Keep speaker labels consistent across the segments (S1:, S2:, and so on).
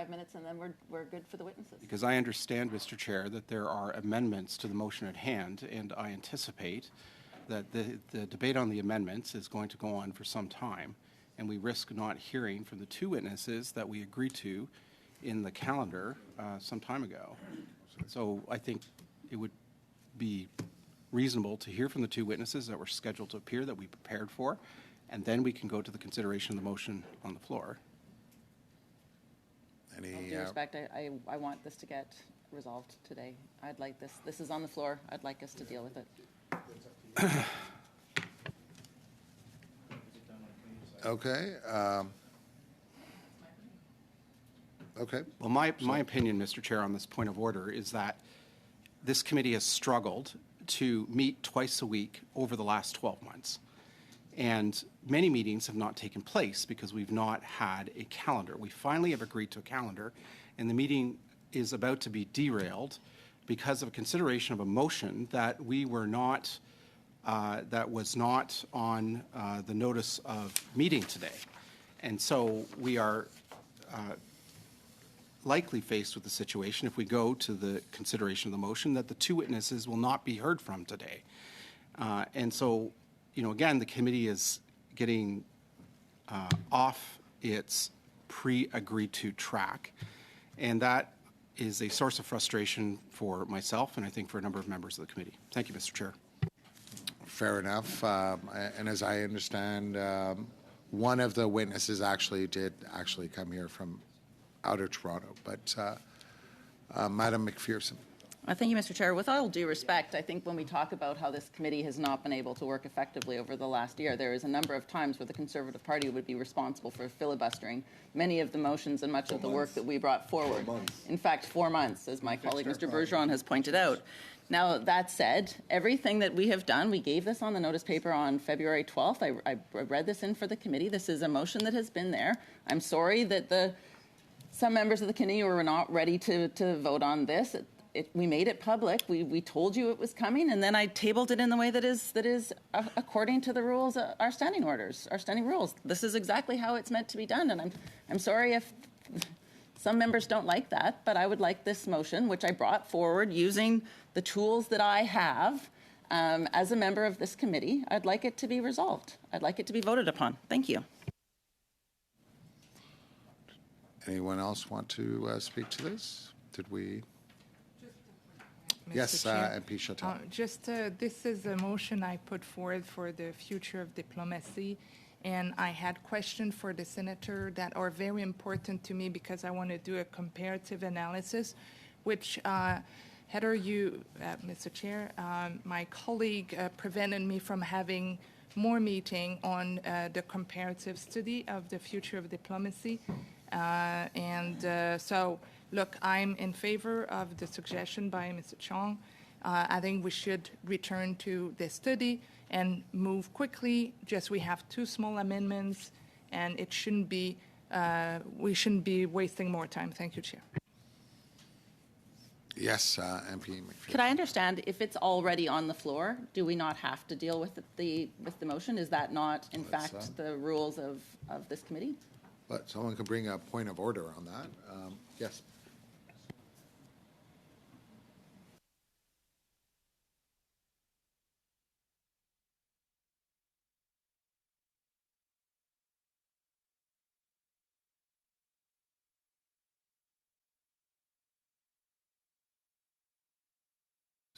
S1: 5 minutes, and then we're good for the witnesses.
S2: Because I understand, Mr. Chair, that there are amendments to the motion at hand, and I anticipate that the debate on the amendments is going to go on for some time, and we risk not hearing from the two witnesses that we agreed to in the calendar some time ago. So I think it would be reasonable to hear from the two witnesses that were scheduled to appear, that we prepared for, and then we can go to the consideration of the motion on the floor.
S1: With due respect, I want this to get resolved today. I'd like this is on the floor. I'd like us to deal with it.
S3: Okay. Okay.
S2: Well, my opinion, Mr. Chair, on this point of order is that this committee has struggled to meet twice a week over the last 12 months. And many meetings have not taken place because we've not had a calendar. We finally have agreed to a calendar, and the meeting is about to be derailed because of a consideration of a motion that we were not, that was not on the notice of meeting today. And so we are likely faced with the situation, if we go to the consideration of the motion, that the two witnesses will not be heard from today. And so, you know, again, the committee is getting off its pre-agreed to track, and that is a source of frustration for myself and I think for a number of members of the committee. Thank you, Mr. Chair.
S3: Fair enough. And as I understand, one of the witnesses did come here from out of Toronto, but Madam McPherson.
S1: Thank you, Mr. Chair. With all due respect, I think when we talk about how this committee has not been able to work effectively over the last year, there is a number of times where the Conservative Party would be responsible for filibustering many of the motions and much of the work that we brought forward. In fact, 4 months, as my colleague Mr. Bergeron has pointed out. Now, that said, everything that we have done, we gave this on the notice paper on February 12th. I read this in for the committee. This is a motion that has been there. I'm sorry that some members of the committee were not ready to vote on this. We made it public. We told you it was coming, and then I tabled it in the way that is according to the rules, our standing orders, our standing rules. This is exactly how it's meant to be done, and I'm sorry if some members don't like that, but I would like this motion, which I brought forward using the tools that I have as a member of this committee. I'd like it to be resolved. I'd like it to be voted upon. Thank you.
S3: Anyone else want to speak to this? Did we?
S4: Yes,
S3: MP Chatel.
S4: This is a motion I put forward for the future of diplomacy, and I had questions for the senator that are very important to me because I want to do a comparative analysis, which Heather, Mr. Chair, my colleague prevented me from having more meeting on the comparative study of the future of diplomacy, so. Look, I'm in favor of the suggestion by Mr. Chong. I think we should return to the study and move quickly. Just we have 2 small amendments, and it shouldn't be. We shouldn't be wasting more time. Thank you, Chair.
S3: Yes, MP McPherson.
S1: Could I understand if it's already on the floor? Do we not have to deal with the motion? Is that not, in fact, the rules of this committee?
S3: But someone could bring a point of order on that. Yes.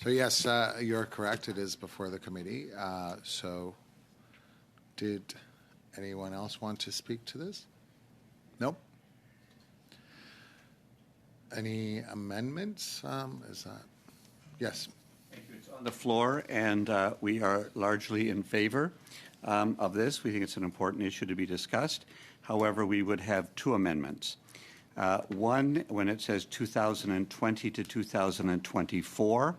S3: So yes, you're correct. It is before the committee. So did anyone else want to speak to this? Nope. Any amendments? Is that? Yes.
S5: Thank you. It's on the floor, and we are largely in favor of this. We think it's an important issue to be discussed. However, we would have 2 amendments. One, when it says 2020 to 2024,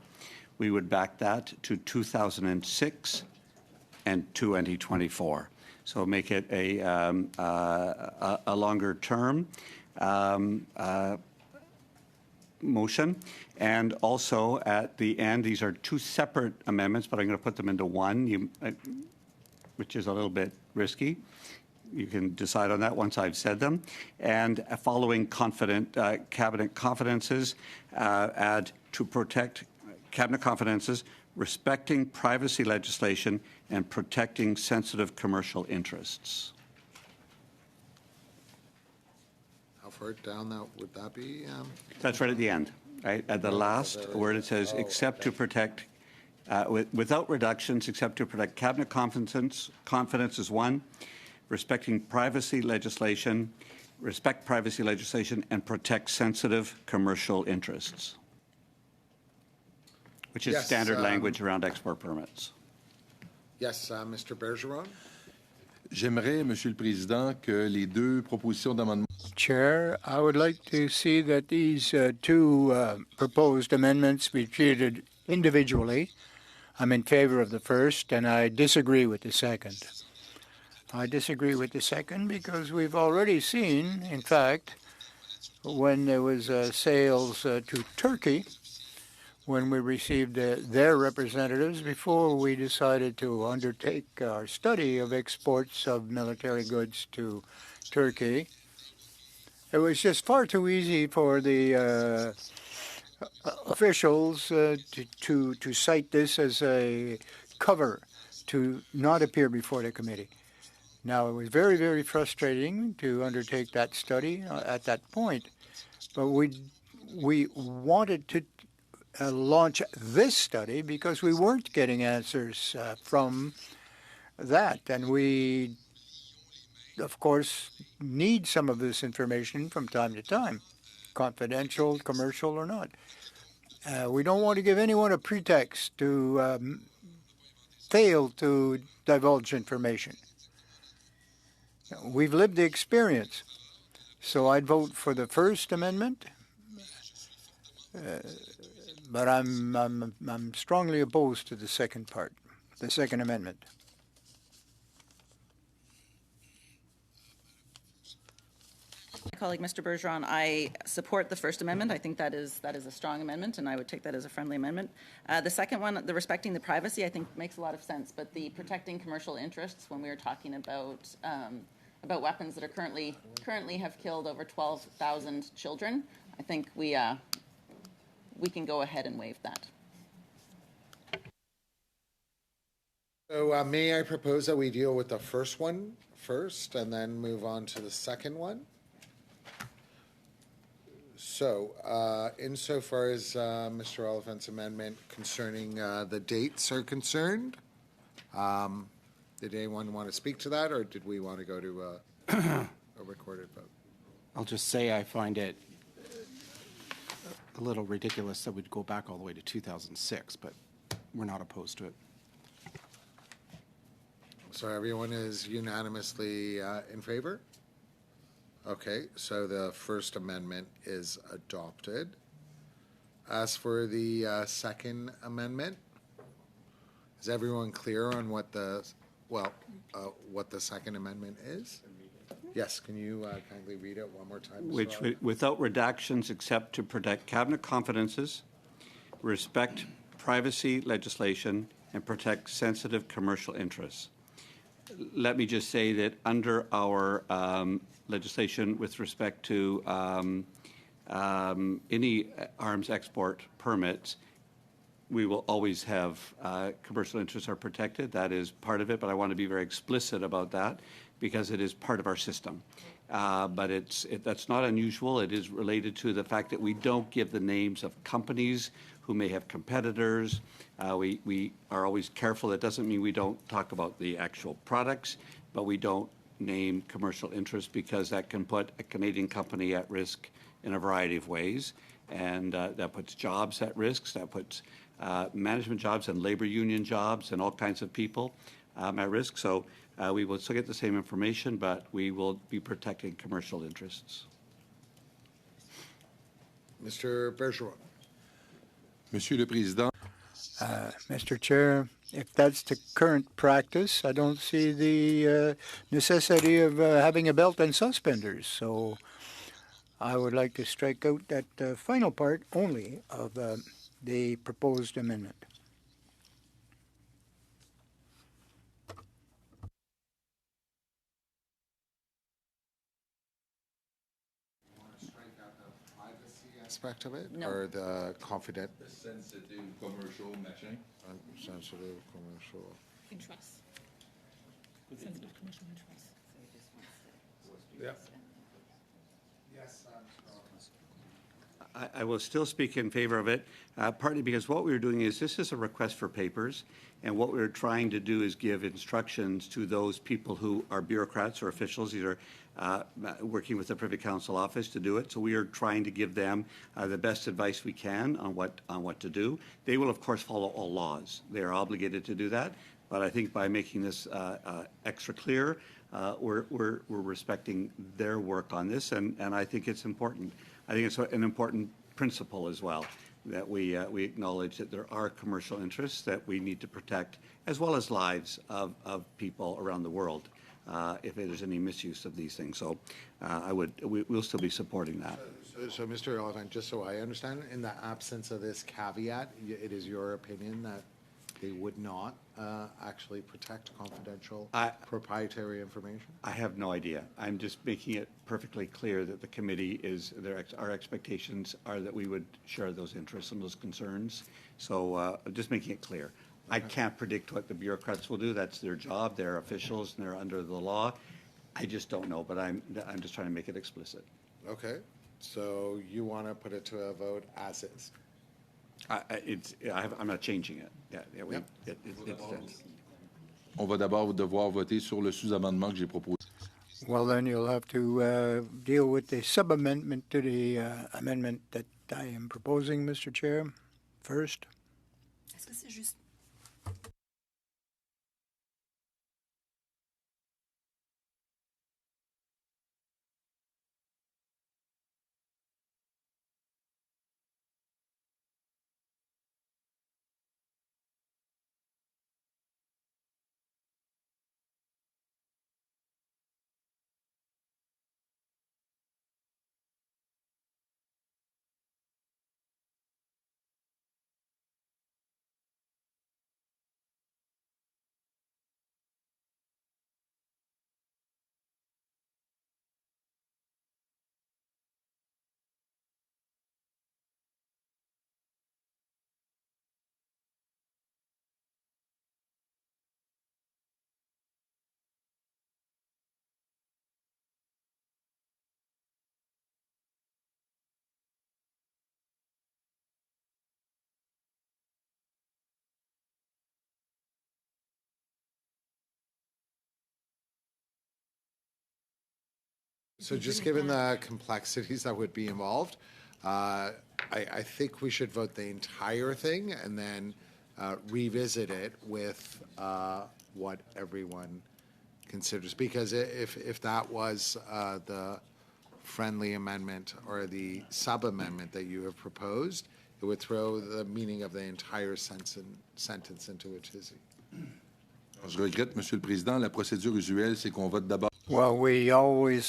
S5: we would back that to 2006 and 2024. So make it a longer term motion. And also at the end, these are 2 separate amendments, but I'm going to put them into one, which is a little bit risky. you can decide on that once I've said them. And following cabinet confidences, add to protect cabinet confidences, respecting privacy legislation, and protecting sensitive commercial interests.
S3: How far down that would that be?
S5: That's right at the end, right? At the last word, it says, except to protect, without reductions, except to protect cabinet confidence is one, respecting privacy legislation, respect privacy legislation, and protect sensitive commercial interests, which is
S3: Yes,
S5: standard language around export permits.
S3: Yes, Mr. Bergeron?
S6: J'aimerais, Monsieur le Président, que les deux propositions d'amendement.
S7: Chair, I would like to see that these two proposed amendments be treated individually. I'm in favor of the first, and I disagree with the second. I disagree with the second because we've already seen, in fact, when there was sales to Turkey, when we received their representatives before we decided to undertake our study of exports of military goods to Turkey. It was just far too easy for the officials to cite this as a cover to not appear before the committee. Now, it was very, very frustrating to undertake that study at that point, but we wanted to launch this study because we weren't getting answers from that, and we, of course, need some of this information from time to time, confidential, commercial, or not. We don't want to give anyone a pretext to fail to divulge information. We've lived the experience, so I'd vote for the First Amendment. But I'm strongly opposed to the second part, the Second Amendment.
S1: My colleague, Mr. Bergeron, I support the First Amendment. I think that is a strong amendment, and I would take that as a friendly amendment. The second one, the respecting the privacy, I think makes a lot of sense. But the protecting commercial interests, when we were talking about weapons that are currently have killed over 12,000 children, I think we can go ahead and waive that.
S3: So may I propose that we deal with the first one first and then move on to the second one? So insofar as Mr. Oliphant's amendment concerning the dates are concerned, did anyone want to speak to that, or did we want to go to a recorded vote?
S2: I'll just say I find it a little ridiculous that we'd go back all the way to 2006, but we're not opposed to it.
S3: So everyone is unanimously in favor? Okay, so the First Amendment is adopted. As for the Second Amendment, is everyone clear on what the Second Amendment is? Yes, can you kindly read it one more time?
S5: Which, without redactions except to protect cabinet confidences, respect privacy legislation, and protect sensitive commercial interests. Let me just say that under our legislation with respect to any arms export permits, we will always have commercial interests are protected. That is part of it, but I want to be very explicit about that because it is part of our system. But that's not unusual. It is related to the fact that we don't give the names of companies who may have competitors. We are always careful. That doesn't mean we don't talk about the actual products, but we don't name commercial interests because that can put a Canadian company at risk in a variety of ways. And that puts jobs at risk. That puts management jobs and labor union jobs and all kinds of people at risk. So we will still get the same information, but we will be protecting commercial interests.
S3: Mr. Bergeron.
S6: Monsieur le Président.
S7: Mr. Chair, if that's the current practice, I don't see the necessity of having a belt and suspenders. So I would like to strike out that final part only of the proposed amendment.
S3: aspect of it?
S1: No.
S3: Or the confident,
S6: Sensitive commercial machin.
S3: sensitive commercial?
S8: Interests. Sensitive commercial interests.
S3: Yeah.
S5: I will still speak in favor of it, partly because what we were doing is, this is a request for papers, and what we're trying to do is give instructions to those people who are bureaucrats or officials, either working with the Privy Council office to do it. So we are trying to give them the best advice we can on what to do. They will, of course, follow all laws. They are obligated to do that. But I think by making this extra clear, we're respecting their work on this, and I think it's important. I think it's an important principle as well, that we acknowledge that there are commercial interests that we need to protect, as well as lives of people around the world, if there's any misuse of these things. So we'll still be supporting that.
S3: So, Mr. Oliphant, just so I understand, in the absence of this caveat, it is your opinion that they would not actually protect confidential proprietary information?
S5: I have no idea. I'm just making it perfectly clear that the committee our expectations are that we would share those interests and those concerns. So just making it clear. I can't predict what the bureaucrats will do. That's their job. They're officials and they're under the law. I just don't know, but I'm just trying to make it explicit.
S3: Okay, so you want to put it to a vote as is?
S5: I'm not changing it. It stands.
S6: On va d'abord devoir voter sur le sous-amendement que j'ai proposé.
S7: Well, then you'll have to deal with the sub-amendment to the amendment that I am proposing, Mr. Chair, first.
S8: Est-ce que c'est juste?
S3: So just given the complexities that would be involved, I think we should vote the entire thing and then revisit it with what everyone considers. Because if that was the friendly amendment or the sub-amendment that you have proposed, it would throw the meaning of the entire sentence into a tizzy.
S6: Je regrette, Monsieur le Président, la procédure usuelle, c'est qu'on vote d'abord.
S7: Well, we always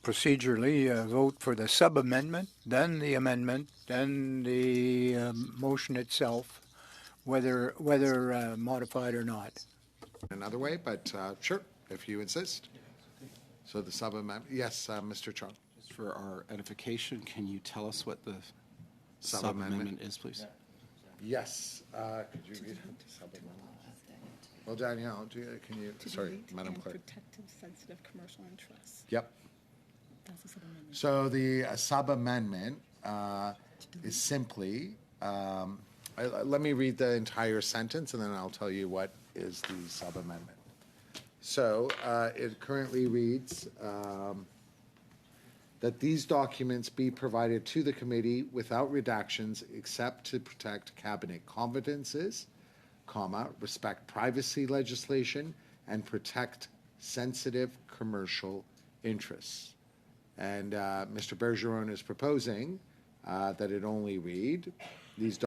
S7: procedurally vote for the sub-amendment, then the amendment, then the motion itself, whether modified or not.
S3: Another way, but sure, if you insist. So the sub-amendment, yes, Mr. Chung.
S2: Just for our edification, can you tell us what the
S3: Sub-amendment.
S2: sub-amendment is, please?
S3: Yes, could you read out the sub-amendment? Well, Danielle, can you, sorry, Madam Clerk.
S8: Protective sensitive commercial interests.
S3: Yep.
S8: That's the sub-amendment.
S3: So the sub-amendment is simply, let me read the entire sentence and then I'll tell you what is the sub-amendment. So it currently reads that these documents be provided to the committee without redactions except to protect cabinet confidences, respect privacy legislation, and protect sensitive commercial interests. And Mr. Bergeron is proposing that it only read, these